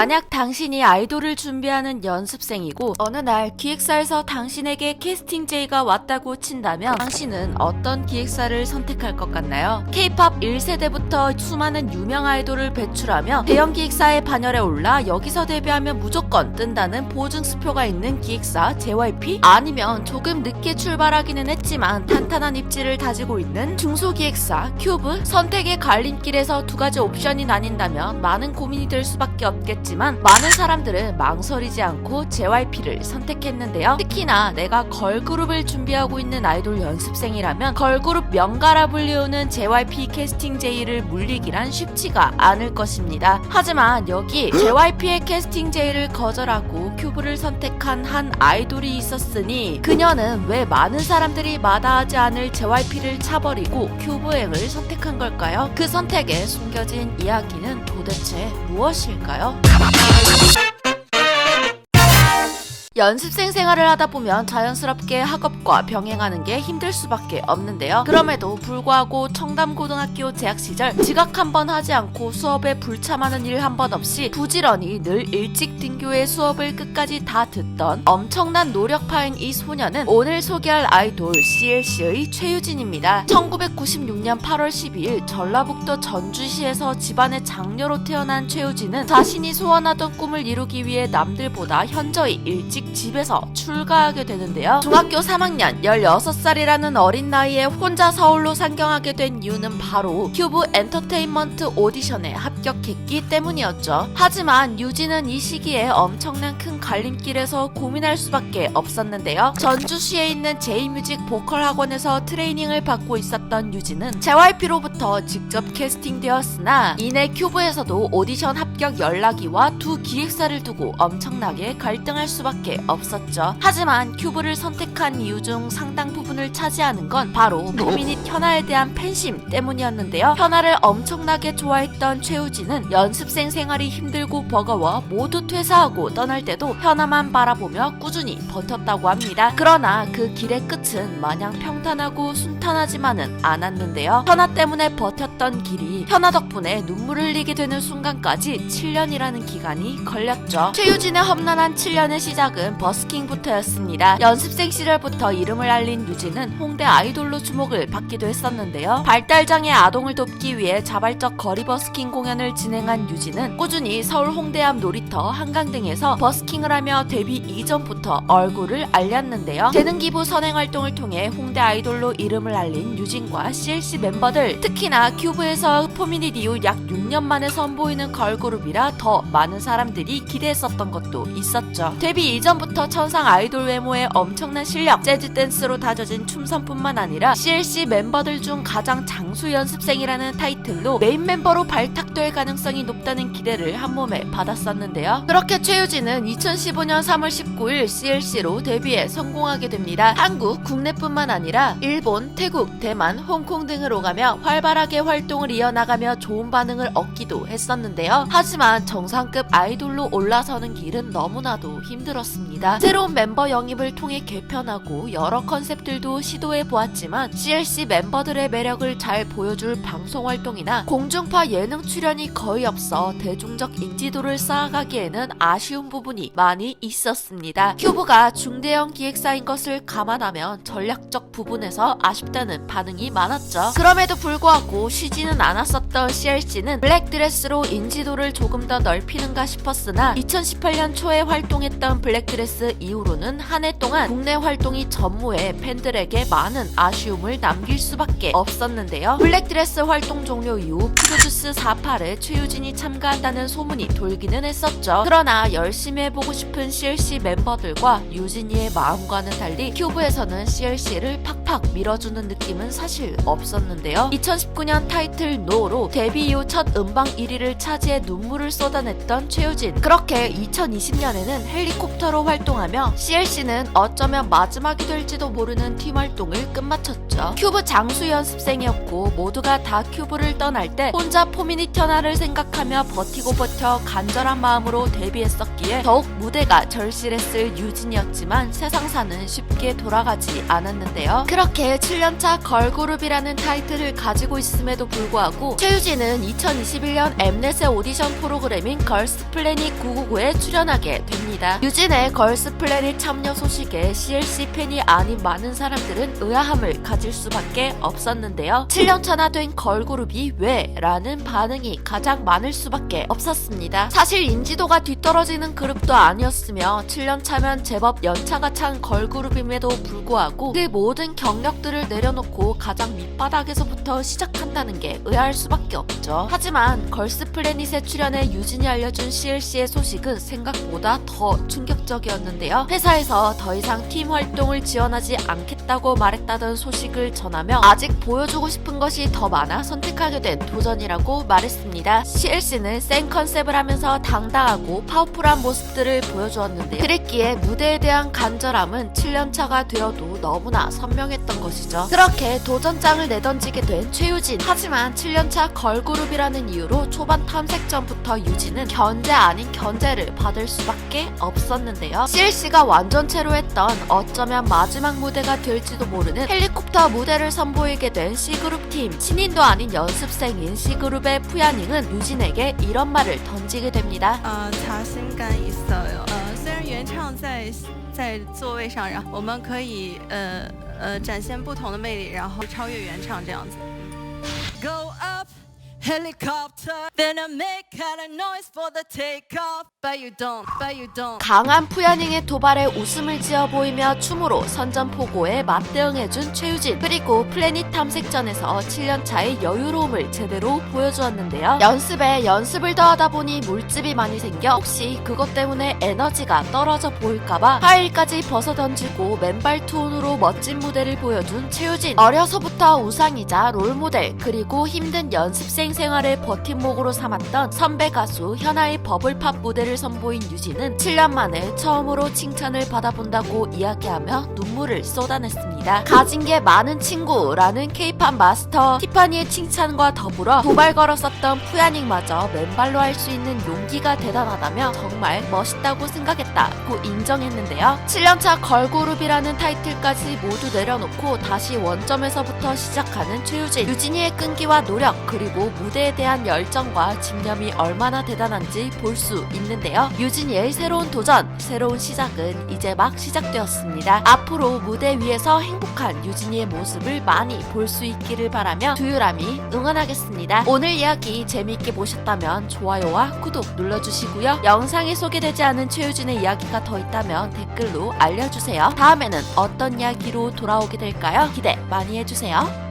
만약 당신이 아이돌을 준비하는 연습생이고 어느 날 기획사에서 당신에게 캐스팅 제의가 왔다고 친다면 당신은 어떤 기획사를 선택할 것 같나요? K-POP 1세대부터 수많은 유명 아이돌을 배출하며 대형 기획사의 반열에 올라 여기서 데뷔하면 무조건 뜬다는 보증수표가 있는 기획사 JYP? 아니면 조금 늦게 출발하기는 했지만 탄탄한 입지를 다지고 있는 중소기획사 큐브? 선택의 갈림길에서 두 가지 옵션이 나뉜다면 많은 고민이 될 수밖에 없겠지만 많은 사람들은 망설이지 않고 JYP를 선택했는데요. 특히나 내가 걸그룹을 준비하고 있는 아이돌 연습생이라면 걸그룹 명가라 불리우는 JYP 캐스팅 제의를 물리기란 쉽지가 않을 것입니다. 하지만 여기 JYP의 캐스팅 제의를 거절하고 큐브를 선택한 한 아이돌이 있었으니 그녀는 왜 많은 사람들이 마다하지 않을 JYP를 차버리고 큐브행을 선택한 걸까요? 그 선택에 숨겨진 이야기는 도대체 무엇일까요? 연습생 생활을 하다 보면 자연스럽게 학업과 병행하는 게 힘들 수밖에 없는데요. 그럼에도 불구하고 청담고등학교 재학 시절 지각 한 번 하지 않고 수업에 불참하는 일 한 번 없이 부지런히 늘 일찍 등교해 수업을 끝까지 다 듣던 엄청난 노력파인 이 소녀는 오늘 소개할 아이돌 CLC의 최유진입니다. 1996년 8월 12일 전라북도 전주시에서 집안의 장녀로 태어난 최유진은 자신이 소원하던 꿈을 이루기 위해 남들보다 현저히 일찍 집에서 출가하게 되는데요. 중학교 3학년 16살이라는 어린 나이에 혼자 서울로 상경하게 된 이유는 바로 큐브 엔터테인먼트 오디션에 합격했기 때문이었죠. 하지만 유진은 이 시기에 엄청난 큰 갈림길에서 고민할 수밖에 없었는데요. 전주시에 있는 제이뮤직 보컬 학원에서 트레이닝을 받고 있었던 유진은 JYP로부터 직접 캐스팅되었으나 이내 큐브에서도 오디션 합격 연락이와 두 기획사를 두고 엄청나게 갈등할 수밖에 없었죠. 하지만 큐브를 선택한 이유 중 상당 부분을 차지하는 건 바로 포미닛 현아에 대한 팬심 때문이었는데요. 현아를 엄청나게 좋아했던 최우진은 연습생 생활이 힘들고 버거워 모두 퇴사하고 떠날 때도 현아만 바라보며 꾸준히 버텼다고 합니다. 그러나 그 길의 끝은 마냥 평탄하고 순탄하지만은 않았는데요. 현아 때문에 버텼던 길이 현아 덕분에 눈물을 흘리게 되는 순간까지 7년이라는 기간이 걸렸죠. 최유진의 험난한 7년의 시작은 버스킹부터였습니다. 연습생 시절부터 이름을 알린 유진은 홍대 아이돌로 주목을 받기도 했었는데요. 발달장애 아동을 돕기 위해 자발적 거리 버스킹 공연을 진행한 유진은 꾸준히 서울 홍대 앞 놀이터 한강 등에서 버스킹을 하며 데뷔 이전부터 얼굴을 알렸는데요. 재능기부 선행활동을 통해 홍대 아이돌로 이름을 알린 유진과 CLC 멤버들, 특히나 큐브에서 포미닛 이후 약 6년 만에 선보이는 걸그룹이라 더 많은 사람들이 기대했었던 것도 있었죠. 데뷔 이전부터 천상 아이돌 외모의 엄청난 실력, 재즈 댄스로 다져진 춤선뿐만 아니라 CLC 멤버들 중 가장 장수 연습생이라는 타이틀로 메인 멤버로 발탁될 가능성이 높다는 기대를 한몸에 받았었는데요. 그렇게 최유진은 2015년 3월 19일 CLC로 데뷔에 성공하게 됩니다. 한국, 국내뿐만 아니라 일본, 태국, 대만, 홍콩 등을 오가며 활발하게 활동을 이어나가며 좋은 반응을 얻기도 했었는데요. 하지만 정상급 아이돌로 올라서는 길은 너무나도 힘들었습니다. 새로운 멤버 영입을 통해 개편하고 여러 컨셉들도 시도해 보았지만 CLC 멤버들의 매력을 잘 보여줄 방송 활동이나 공중파 예능 출연이 거의 없어 대중적 인지도를 쌓아가기에는 아쉬운 부분이 많이 있었습니다. 큐브가 중대형 기획사인 것을 감안하면 전략적 부분에서 아쉽다는 반응이 많았죠. 그럼에도 불구하고 쉬지는 않았었던 CLC는 블랙드레스로 인지도를 조금 더 넓히는가 싶었으나 2018년 초에 활동했던 블랙드레스 이후로는 한 해 동안 국내 활동이 전무해 팬들에게 많은 아쉬움을 남길 수밖에 없었는데요. 블랙드레스 활동 종료 이후 프로듀스 48에 최유진이 참가한다는 소문이 돌기는 했었죠. 그러나 열심히 해보고 싶은 CLC 멤버들과 유진이의 마음과는 달리 큐브에서는 CLC를 팍팍 밀어주는 느낌은 사실 없었는데요. 2019년 타이틀 노로 데뷔 이후 첫 음방 1위를 차지해 눈물을 쏟아냈던 최유진. 그렇게 2020년에는 헬리콥터로 활동하며 CLC는 어쩌면 마지막이 될지도 모르는 팀 활동을 끝마쳤죠. 큐브 장수 연습생이었고 모두가 다 큐브를 떠날 때 혼자 포미닛 현아를 생각하며 버티고 버텨 간절한 마음으로 데뷔했었기에 더욱 무대가 절실했을 유진이었지만 세상사는 쉽게 돌아가지 않았는데요. 이렇게 7년차 걸그룹이라는 타이틀을 가지고 있음에도 불구하고 최유진은 2021년 엠넷의 오디션 프로그램인 걸스플래닛 999에 출연하게 됩니다. 유진의 걸스플래닛 참여 소식에 CLC 팬이 아닌 많은 사람들은 의아함을 가질 수밖에 없었는데요. 7년차나 된 걸그룹이 왜? 라는 반응이 가장 많을 수밖에 없었습니다. 사실 인지도가 뒤떨어지는 그룹도 아니었으며 7년차면 제법 연차가 찬 걸그룹임에도 불구하고 그 모든 경력들을 내려놓고 가장 밑바닥에서부터 시작한다는 게 의아할 수밖에 없죠. 하지만 걸스플래닛에 출연해 유진이 알려준 CLC의 소식은 생각보다 더 충격적이었는데요. 회사에서 더 이상 팀 활동을 지원하지 않겠다고 말했다던 소식을 전하며 아직 보여주고 싶은 것이 더 많아 선택하게 된 도전이라고 말했습니다. CLC는 센 컨셉을 하면서 당당하고 파워풀한 모습들을 보여주었는데 그랬기에 무대에 대한 간절함은 7년차가 되어도 너무나 선명했던 것이죠. 그렇게 도전장을 내던지게 된 최유진. 하지만 7년차 걸그룹이라는 이유로 초반 탐색 전부터 유진은 견제 아닌 견제를 받을 수밖에 없었는데요. CLC가 완전체로 했던 어쩌면 마지막 무대가 될지도 모르는 헬리콥터 무대를 선보이게 된 C그룹 팀. 신인도 아닌 연습생인 C그룹의 푸야닝은 유진에게 이런 말을 던지게 됩니다. 자신감 있어요. 虽然原唱在座位上，然后我们可以展现不同的魅力，然后超越原唱这样子。Go up helicopter, then I make kind of noise for the takeoff, but you don't. 강한 푸야닝의 도발에 웃음을 지어 보이며 춤으로 선전포고에 맞대응해준 최유진. 그리고 플래닛 탐색전에서 7년차의 여유로움을 제대로 보여주었는데요. 연습에 연습을 더하다 보니 물집이 많이 생겨 혹시 그것 때문에 에너지가 떨어져 보일까봐 하일까지 벗어던지고 맨발 투혼으로 멋진 무대를 보여준 최유진. 어려서부터 우상이자 롤모델 그리고 힘든 연습생 생활을 버팀목으로 삼았던 선배 가수 현아의 버블팝 무대를 선보인 유진은 7년 만에 처음으로 칭찬을 받아본다고 이야기하며 눈물을 쏟아냈습니다. 가진 게 많은 친구라는 K-팝 마스터 티파니의 칭찬과 더불어 도발 걸었었던 푸야닝마저 맨발로 할 수 있는 용기가 대단하다며 정말 멋있다고 생각했다고 인정했는데요. 7년차 걸그룹이라는 타이틀까지 모두 내려놓고 다시 원점에서부터 시작하는 최유진. 유진이의 끈기와 노력 그리고 무대에 대한 열정과 집념이 얼마나 대단한지 볼 수 있는데요. 유진이의 새로운 도전, 새로운 시작은 이제 막 시작되었습니다. 앞으로 무대 위에서 행복한 유진이의 모습을 많이 볼 수 있기를 바라며 두유람이 응원하겠습니다. 오늘 이야기 재미있게 보셨다면 좋아요와 구독 눌러주시고요. 영상에 소개되지 않은 최유진의 이야기가 더 있다면 댓글로 알려주세요. 다음에는 어떤 이야기로 돌아오게 될까요? 기대 많이 해주세요.